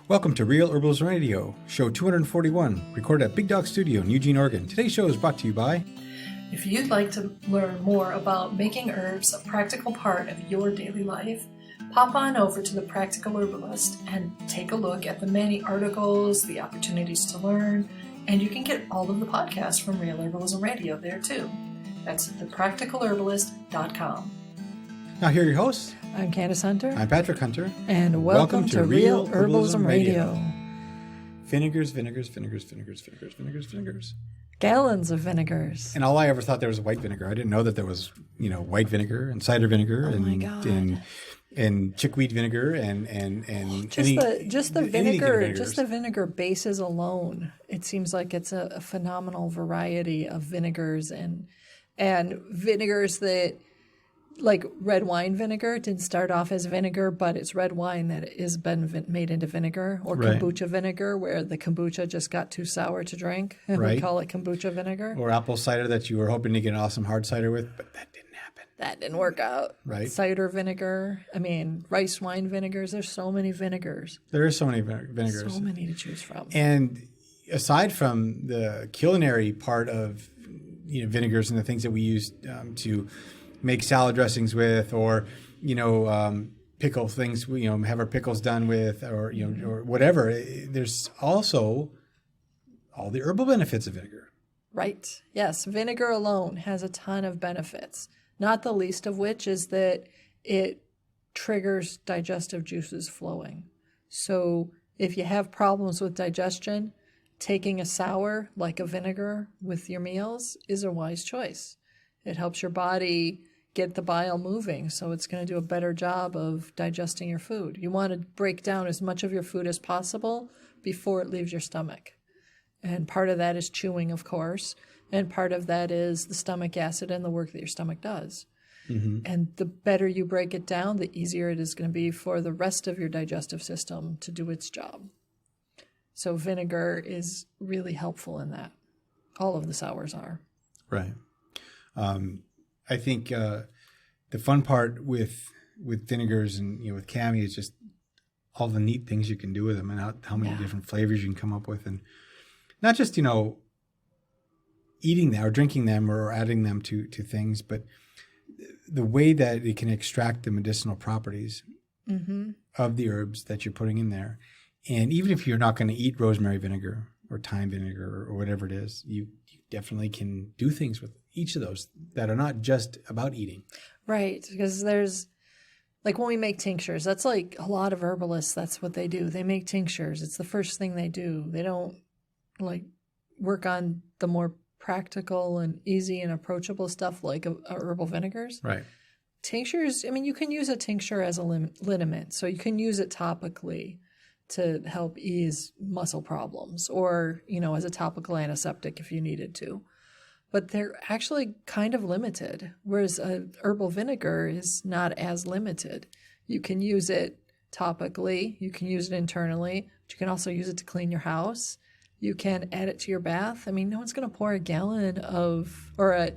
Welcome to Real Herbalism Radio, show 241, recorded at Big Dog Studio in Eugene, Oregon. Today's show is brought to you by... If you'd like to learn more about making herbs a practical part of your daily life, pop on over to the Practical Herbalist and take a look at the many articles, the opportunities to learn, and you can get all of the podcasts from Real Herbalism Radio there too. That's thepracticalherbalist.com. Now here are your hosts. I'm Candace Hunter. I'm Patrick Hunter. And welcome to Real Herbalism Radio. Vinegars, vinegars, vinegars, vinegars, vinegars, vinegars, vinegars. Gallons of vinegars. And all I ever thought there was white vinegar. I didn't know that there was, white vinegar and cider vinegar and chickweed vinegar and just the vinegar bases alone. It seems like it's a phenomenal variety of vinegars and vinegars that, like red wine vinegar, didn't start off as vinegar, but it's red wine that has been made into vinegar, or kombucha vinegar, where the kombucha just got too sour to drink, and we call it kombucha vinegar. Or apple cider that you were hoping to get an awesome hard cider with, but that didn't happen. That didn't work out. Right. Cider vinegar. Rice wine vinegars. There's so many vinegars. There are so many vinegars. So many to choose from. And aside from the culinary part of vinegars and the things that we use to make salad dressings with, or pickle things, have our pickles done with, or or whatever. There's also all the herbal benefits of vinegar. Right. Yes. Vinegar alone has a ton of benefits, not the least of which is that it triggers digestive juices flowing. So if you have problems with digestion, taking a sour like a vinegar with your meals is a wise choice. It helps your body get the bile moving, so it's going to do a better job of digesting your food. You want to break down as much of your food as possible before it leaves your stomach. And part of that is chewing, of course, and part of that is the stomach acid and the work that your stomach does. Mm-hmm. And the better you break it down, the easier it is going to be for the rest of your digestive system to do its job. So vinegar is really helpful in that. All of the sours are. Right. I think the fun part with vinegars and with Cami is just all the neat things you can do with them, and how many different flavors you can come up with, and not just eating them or drinking them or adding them to things, but the way that it can extract the medicinal properties of the herbs that you're putting in there. And even if you're not going to eat rosemary vinegar or thyme vinegar or whatever it is, you definitely can do things with each of those that are not just about eating. Right, because there's, like when we make tinctures, that's like a lot of herbalists, that's what they do. They make tinctures. It's the first thing they do. They don't work on the more practical and easy and approachable stuff like herbal vinegars. Right. Tinctures, you can use a tincture as a liniment, so you can use it topically to help ease muscle problems, or, as a topical antiseptic if you needed to. But they're actually kind of limited, whereas a herbal vinegar is not as limited. You can use it topically, you can use it internally, but you can also use it to clean your house. You can add it to your bath. No one's going to pour a gallon of, or a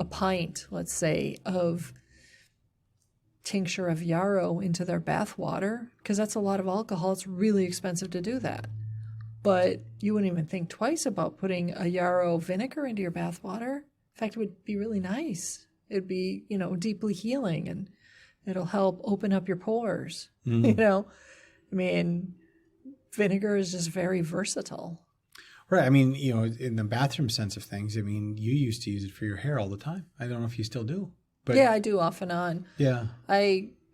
pint, let's say, of tincture of yarrow into their bath water, because that's a lot of alcohol. It's really expensive to do that. But you wouldn't even think twice about putting a yarrow vinegar into your bath water. In fact, it would be really nice. It'd be, deeply healing, and it'll help open up your pores. Vinegar is just very versatile. Right. In the bathroom sense of things, you used to use it for your hair all the time. I don't know if you still do. But yeah, I do off and on. Yeah.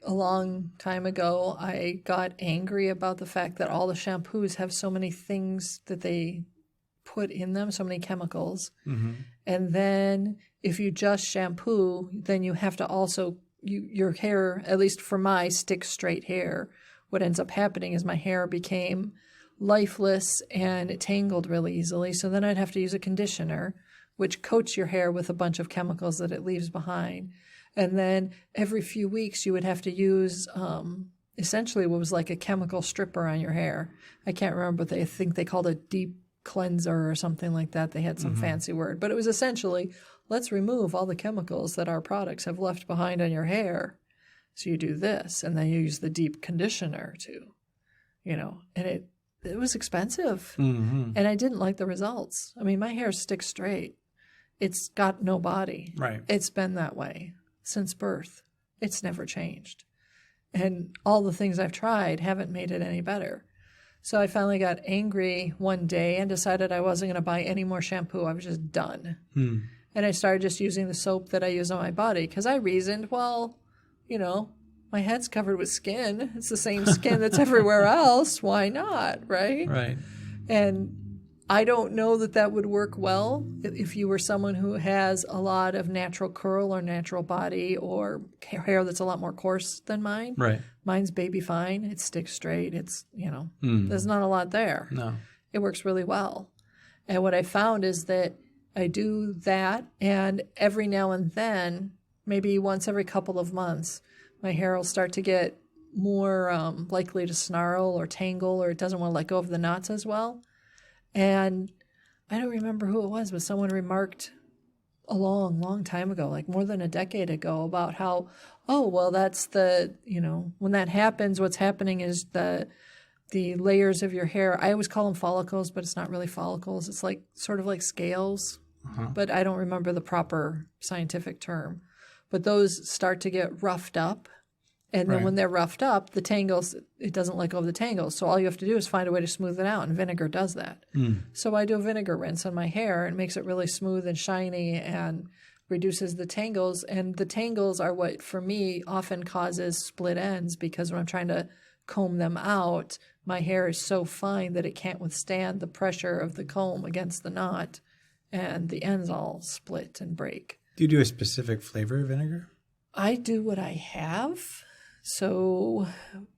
A long time ago, I got angry about the fact that all the shampoos have so many things that they put in them, so many chemicals. Mm-hmm. And then if you just shampoo, then you have to also, your hair, at least for my stick straight hair, what ends up happening is my hair became lifeless and it tangled really easily. So then I'd have to use a conditioner, which coats your hair with a bunch of chemicals that it leaves behind. And then every few weeks you would have to use essentially what was like a chemical stripper on your hair. I can't remember, but I think they called it deep cleanser or something like that. They had some fancy word. But it was essentially, let's remove all the chemicals that our products have left behind on your hair. So you do this, and then you use the deep conditioner to and it was expensive. Mm-hmm. And I didn't like the results. I mean, my hair sticks straight. It's got no body. Right. It's been that way since birth. It's never changed. And all the things I've tried haven't made it any better. So I finally got angry one day and decided I wasn't going to buy any more shampoo. I was just done. And I started just using the soap that I use on my body because I reasoned, well, my head's covered with skin. It's the same skin that's everywhere else. Why not, right? Right. And I don't know that would work well if you were someone who has a lot of natural curl or natural body or hair that's a lot more coarse than mine. Right. Mine's baby fine. It sticks straight. It's, there's not a lot there. No. It works really well. And what I found is that I do that, and every now and then, maybe once every couple of months, my hair will start to get more likely to snarl or tangle, or it doesn't want to let go of the knots as well. And I don't remember who it was, but someone remarked a long, long time ago, like more than a decade ago, about how, that's when that happens, what's happening is the layers of your hair. I always call them follicles, but it's not really follicles. It's like sort of like scales, but I don't remember the proper scientific term. But those start to get roughed up. And then when they're roughed up, the tangles, it doesn't let go of the tangles. So all you have to do is find a way to smooth it out, and vinegar does that. So I do a vinegar rinse on my hair, and it makes it really smooth and shiny and reduces the tangles. And the tangles are what, for me, often causes split ends, because when I'm trying to comb them out, my hair is so fine that it can't withstand the pressure of the comb against the knot, and the ends all split and break. Do you do a specific flavor of vinegar? I do what I have. So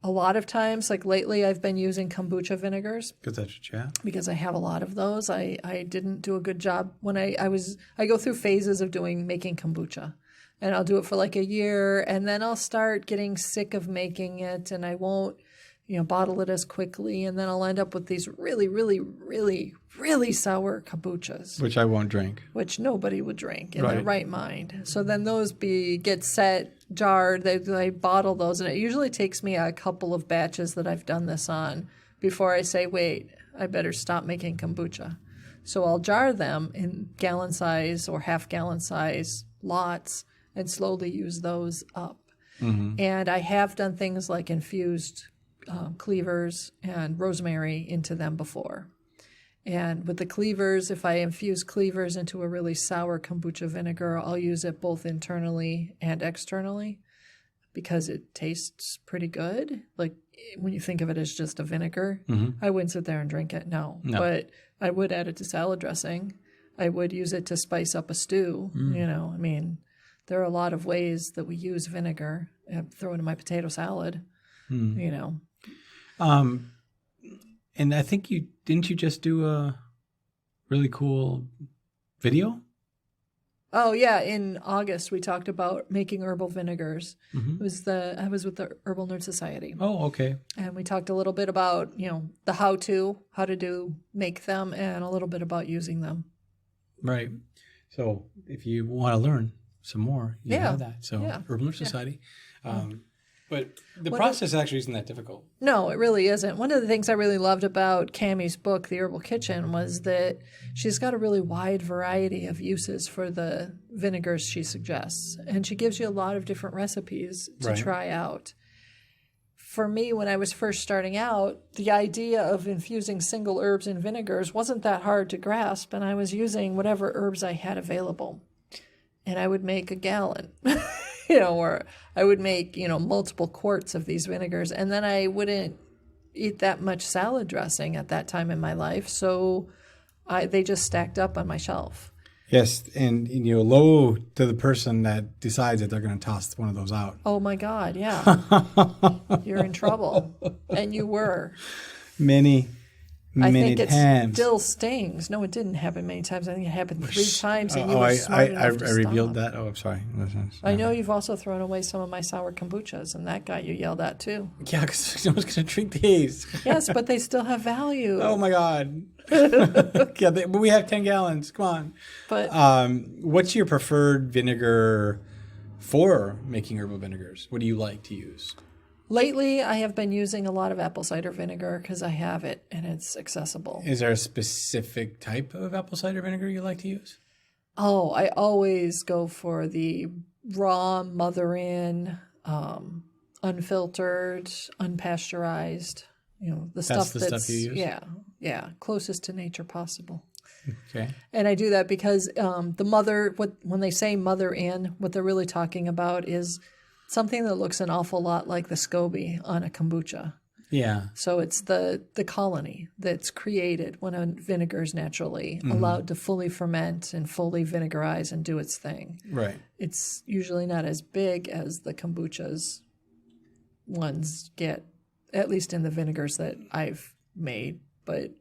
a lot of times, like lately, I've been using kombucha vinegars. Because that's what you have? Because I have a lot of those. I didn't do a good job when I go through phases of making kombucha. And I'll do it for like a year, and then I'll start getting sick of making it, and I won't bottle it as quickly, and then I'll end up with these really, really, really, really sour kombuchas. Which I won't drink. Which nobody would drink in their right mind. So then those get set, jarred, they bottle those, and it usually takes me a couple of batches that I've done this on before I say, wait, I better stop making kombucha. So I'll jar them in gallon size or half gallon size lots and slowly use those up. And I have done things like infused cleavers and rosemary into them before. And with the cleavers, if I infuse cleavers into a really sour kombucha vinegar, I'll use it both internally and externally because it tastes pretty good. Like when you think of it as just a vinegar, I wouldn't sit there and drink it, no. But I would add it to salad dressing. I would use it to spice up a stew. I mean, there are a lot of ways that we use vinegar. I throw it in my potato salad, And I think didn't you just do a really cool video? Oh yeah, in August we talked about making herbal vinegars. It was I was with the Herbal Nerd Society. Oh, okay. And we talked a little bit about, the how to make them, and a little bit about using them. Right. So if you want to learn some more, you have that. So Herbal Nerd Society. But the process actually isn't that difficult. No, it really isn't. One of the things I really loved about Cammie's book, The Herbal Kitchen, was that she's got a really wide variety of uses for the vinegars she suggests. And she gives you a lot of different recipes to try out. For me, when I was first starting out, the idea of infusing single herbs in vinegars wasn't that hard to grasp, and I was using whatever herbs I had available. And I would make a gallon. Or I would make, multiple quarts of these vinegars, and then I wouldn't eat that much salad dressing at that time in my life. So they just stacked up on my shelf. Yes. And, low to the person that decides that they're going to toss one of those out. Oh my God. Yeah. You're in trouble. And you were. Many times. It still stings. No, it didn't happen many times. I think it happened 3 times. And I revealed that. Oh, I'm sorry. I know you've also thrown away some of my sour kombuchas, and that got you yelled at too. Yeah, because no one's going to drink these. Yes, but they still have value. Oh my God. But we have 10 gallons. Come on. But what's your preferred vinegar for making herbal vinegars? What do you like to use? Lately, I have been using a lot of apple cider vinegar because I have it and it's accessible. Is there a specific type of apple cider vinegar you like to use? Oh, I always go for the raw mother-in, unfiltered, unpasteurized. The stuff stuff you use? Yeah, closest to nature possible. Okay. And I do that because when they say mother-in, what they're really talking about is something that looks an awful lot like the SCOBY on a kombucha. Yeah. So it's the colony that's created when a vinegar is naturally allowed to fully ferment and fully vinegarize and do its thing. Right. It's usually not as big as the kombuchas ones get, at least in the vinegars that I've made. But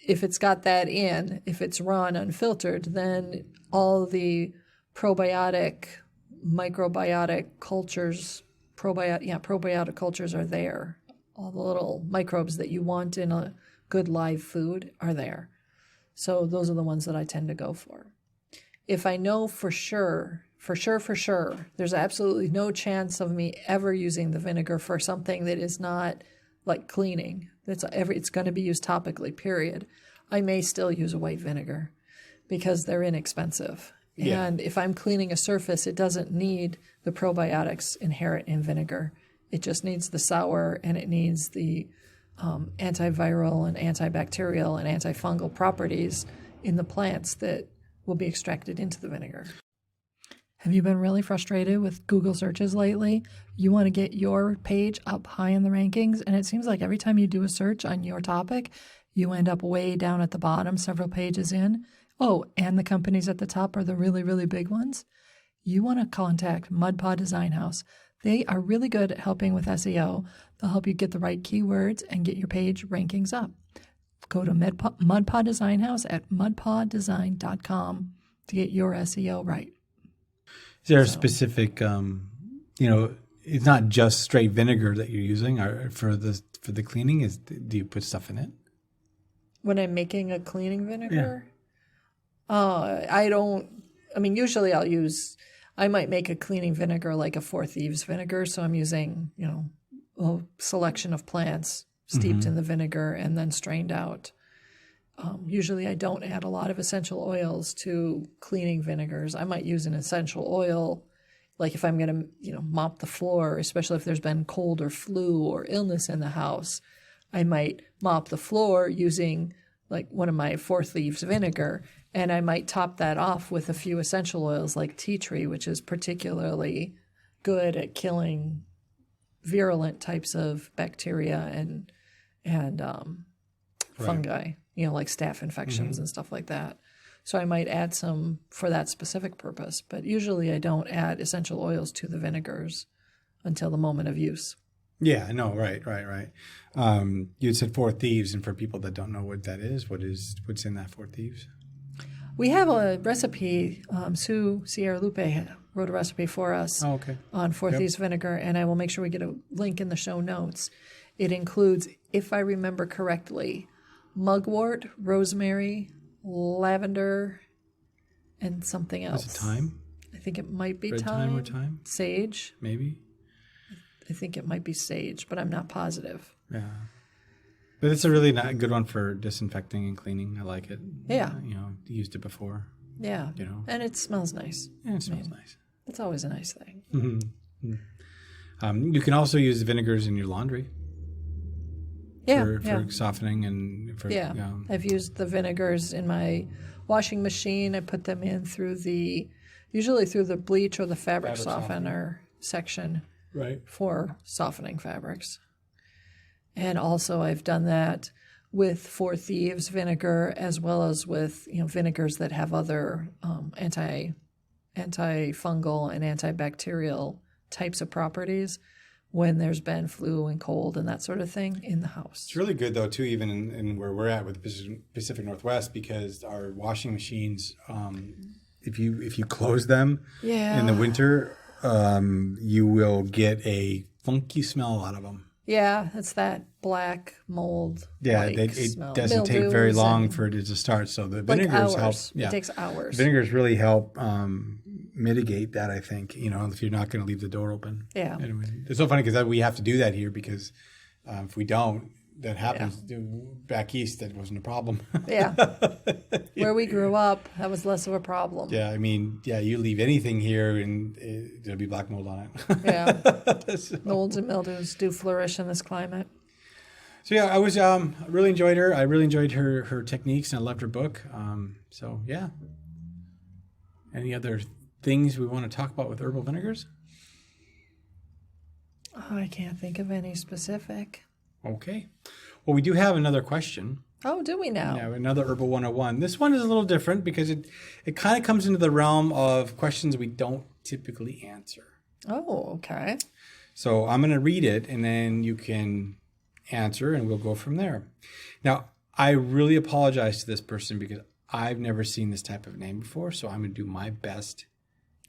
if it's got that if it's raw and unfiltered, then all the probiotic, microbiotic cultures, probiotic cultures are there. All the little microbes that you want in a good live food are there. So those are the ones that I tend to go for. If I know for sure, there's absolutely no chance of me ever using the vinegar for something that is not like cleaning. It's going to be used topically, period. I may still use a white vinegar because they're inexpensive. Yeah. And if I'm cleaning a surface, it doesn't need the probiotics inherent in vinegar. It just needs the sour, and it needs the antiviral and antibacterial and antifungal properties in the plants that will be extracted into the vinegar. Have you been really frustrated with Google searches lately? You want to get your page up high in the rankings, and it seems like every time you do a search on your topic, you end up way down at the bottom, several pages in. Oh, and the companies at the top are the really, really big ones. You want to contact Mud Pod Design House. They are really good at helping with SEO. They'll help you get the right keywords and get your page rankings up. Go to Mud Pod Design House at mudpoddesign.com to get your SEO right. Is there a specific, it's not just straight vinegar that you're using for the cleaning? Do you put stuff in it? When I'm making a cleaning vinegar? Yeah. Usually I might make a cleaning vinegar like a Four Thieves vinegar. So I'm using, a selection of plants steeped in the vinegar and then strained out. Usually I don't add a lot of essential oils to cleaning vinegars. I might use an essential oil, like if I'm going to, mop the floor, especially if there's been cold or flu or illness in the house. I might mop the floor using like one of my Four Thieves vinegar, and I might top that off with a few essential oils like tea tree, which is particularly good at killing virulent types of bacteria and fungi, like staph infections and stuff like that. So I might add some for that specific purpose, but usually I don't add essential oils to the vinegars until the moment of use. Yeah, no, right. You had said Four Thieves, and for people that don't know what that is, what's in that Four Thieves? We have a recipe. Sue Sierra Lupe wrote a recipe for us on Four Thieves vinegar, and I will make sure we get a link in the show notes. It includes, if I remember correctly, mugwort, rosemary, lavender, and something else. Is it thyme? I think it might be Red thyme or thyme? Sage. Maybe. I think it might be sage, but I'm not positive. Yeah. But it's a really good one for disinfecting and cleaning. I like it. Yeah. Used it before. Yeah. And it smells nice. Yeah, it smells nice. It's always a nice thing. You can also use vinegars in your laundry. Yeah. For softening and for... Yeah. I've used the vinegars in my washing machine. I put them in usually through the bleach or the fabric softener section. Right. For softening fabrics. And also I've done that with Four Thieves vinegar as well as with vinegars that have other antifungal and antibacterial types of properties when there's been flu and cold and that sort of thing in the house. It's really good though too, even in where we're at with the Pacific Northwest, because our washing machines, if you close them in the winter, you will get a funky smell out of them. Yeah, it's that black mold. Yeah, it doesn't take very long for it to start. So the vinegars help. Yeah, it takes hours. Vinegars really help mitigate that, I think, if you're not going to leave the door open. Yeah. Anyway, it's so funny because we have to do that here because if we don't, that happens. Back east, that wasn't a problem. Yeah. Where we grew up, that was less of a problem. Yeah, I mean, you leave anything here and there'll be black mold on it. Yeah. So, Molds and mildews do flourish in this climate. so I was really enjoyed her. I really enjoyed her techniques, and I loved her book. So yeah. Any other things we want to talk about with herbal vinegars? Oh, I can't think of any specific. Okay. Well, we do have another question. Oh, do we now? Yeah, another Herbal 101. This one is a little different because it kind of comes into the realm of questions we don't typically answer. Oh, okay. So I'm going to read it, and then you can answer, and we'll go from there. Now, I really apologize to this person because I've never seen this type of name before, so I'm going to do my best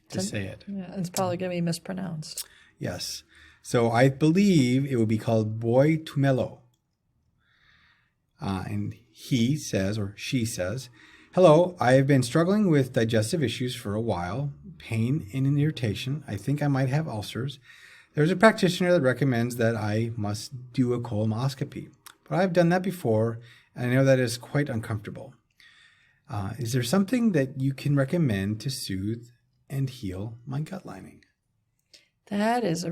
to say it. Yeah, it's probably going to be mispronounced. Yes. So I believe it would be called Boy Tumelo. And he says, or she says, "Hello, I have been struggling with digestive issues for a while, pain and an irritation. I think I might have ulcers. There's a practitioner that recommends that I must do a colonoscopy, but I've done that before, and I know that is quite uncomfortable. Is there something that you can recommend to soothe and heal my gut lining?" That's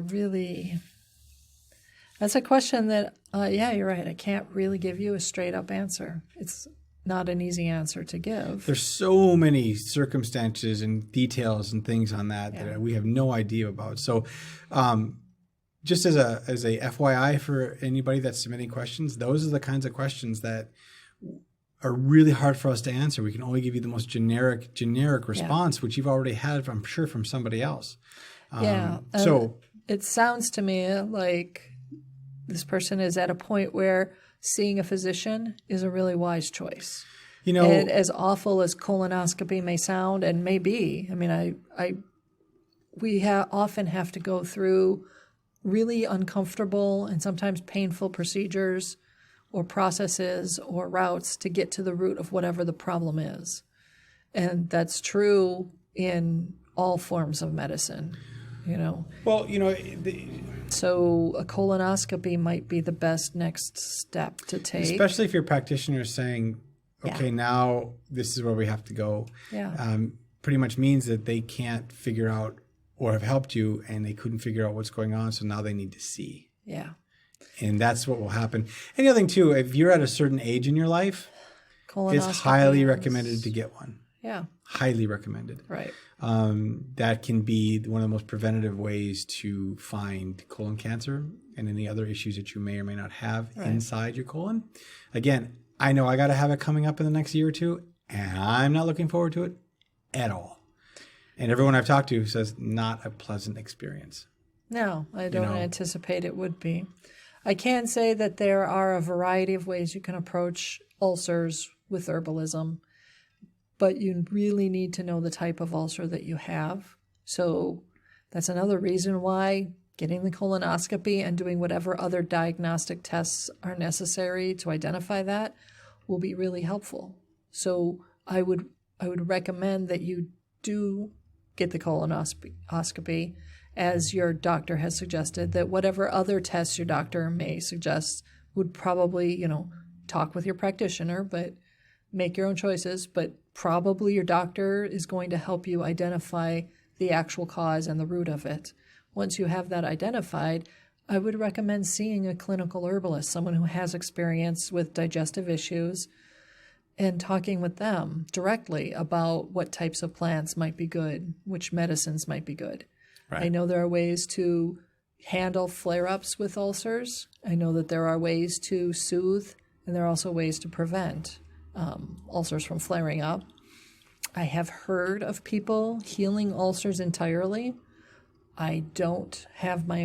a question that, you're right. I can't really give you a straight up answer. It's not an easy answer to give. There's so many circumstances and details and things on that we have no idea about. So just as a FYI for anybody that's submitting questions, those are the kinds of questions that are really hard for us to answer. We can only give you the most generic response, which you've already had, I'm sure, from somebody else. So it sounds to me like this person is at a point where seeing a physician is a really wise choice. And as awful as colonoscopy may sound and may be, I mean, we often have to go through really uncomfortable and sometimes painful procedures or processes or routes to get to the root of whatever the problem is. And that's true in all forms of medicine. Well, so a colonoscopy might be the best next step to take. Especially if your practitioner is saying, okay, now this is where we have to go. Yeah. Pretty much means that they can't figure out or have helped you and they couldn't figure out what's going on. So now they need to see. Yeah. And that's what will happen. And the other thing too, if you're at a certain age in your life, it's highly recommended to get one. Yeah. Highly recommended. Right. That can be one of the most preventative ways to find colon cancer and any other issues that you may or may not have inside your colon. Again, I know I got to have it coming up in the next year or two, and I'm not looking forward to it at all. And everyone I've talked to says not a pleasant experience. No, I don't anticipate it would be. I can say that there are a variety of ways you can approach ulcers with herbalism, but you really need to know the type of ulcer that you have. So that's another reason why getting the colonoscopy and doing whatever other diagnostic tests are necessary to identify that will be really helpful. So I would recommend that you do get the colonoscopy as your doctor has suggested, that whatever other tests your doctor may suggest would probably, talk with your practitioner, but make your own choices, but probably your doctor is going to help you identify the actual cause and the root of it. Once you have that identified, I would recommend seeing a clinical herbalist, someone who has experience with digestive issues, and talking with them directly about what types of plants might be good, which medicines might be good. Right. I know there are ways to handle flare-ups with ulcers. I know that there are ways to soothe, and there are also ways to prevent ulcers from flaring up. I have heard of people healing ulcers entirely. I don't have I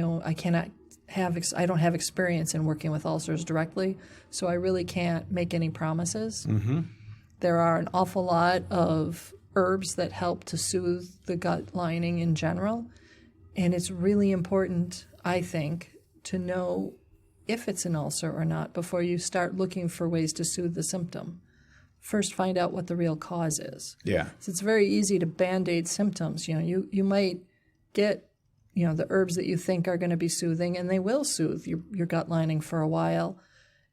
don't have experience in working with ulcers directly, so I really can't make any promises. Mm-hmm. There are an awful lot of herbs that help to soothe the gut lining in general, and it's really important, I think, to know if it's an ulcer or not before you start looking for ways to soothe the symptom. first find out what the real cause is. Yeah. So it's very easy to Band-Aid symptoms. You might get, the herbs that you think are going to be soothing, and they will soothe your gut lining for a while.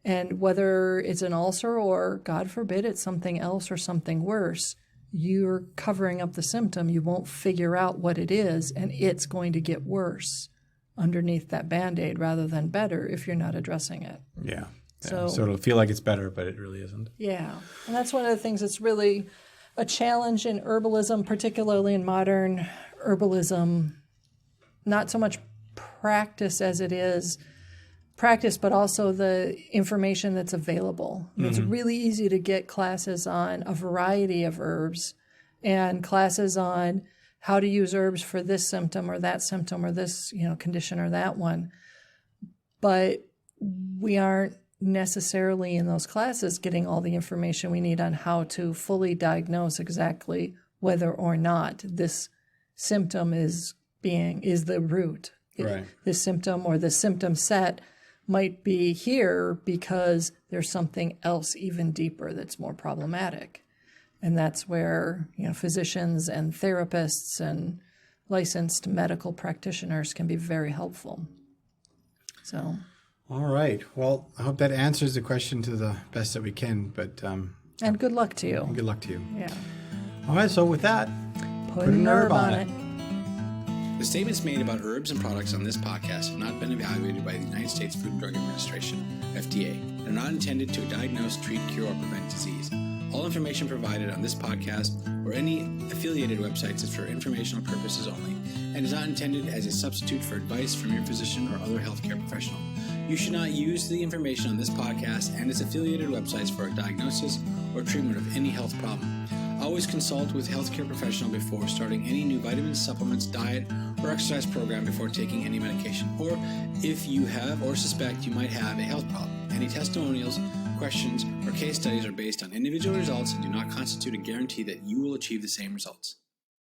And whether it's an ulcer or, God forbid, it's something else or something worse, you're covering up the symptom. You won't figure out what it is, and it's going to get worse underneath that Band-Aid rather than better if you're not addressing it. Yeah. So it'll feel like it's better, but it really isn't. Yeah. And that's one of the things that's really a challenge in herbalism, particularly in modern herbalism. Not so much practice as it is practice, but also the information that's available. It's really easy to get classes on a variety of herbs and classes on how to use herbs for this symptom or this, condition or that one. But we aren't necessarily in those classes getting all the information we need on how to fully diagnose exactly whether or not this symptom is the root. Right. This symptom or the symptom set might be here because there's something else even deeper that's more problematic. And that's where, physicians and therapists and licensed medical practitioners can be very helpful. So. All right. Well, I hope that answers the question to the best that we can, but... and good luck to you. Good luck to you. Yeah. All right. So with that, put an herb on it. The statements made about herbs and products on this podcast have not been evaluated by the United States Food and Drug Administration, FDA, and are not intended to diagnose, treat, cure, or prevent disease. All information provided on this podcast or any affiliated websites is for informational purposes only and is not intended as a substitute for advice from your physician or other healthcare professional. You should not use the information on this podcast and its affiliated websites for a diagnosis or treatment of any health problem. Always consult with a healthcare professional before starting any new vitamins, supplements, diet, or exercise program before taking any medication, or if you have or suspect you might have a health problem. Any testimonials, questions, or case studies are based on individual results and do not constitute a guarantee that you will achieve the same results.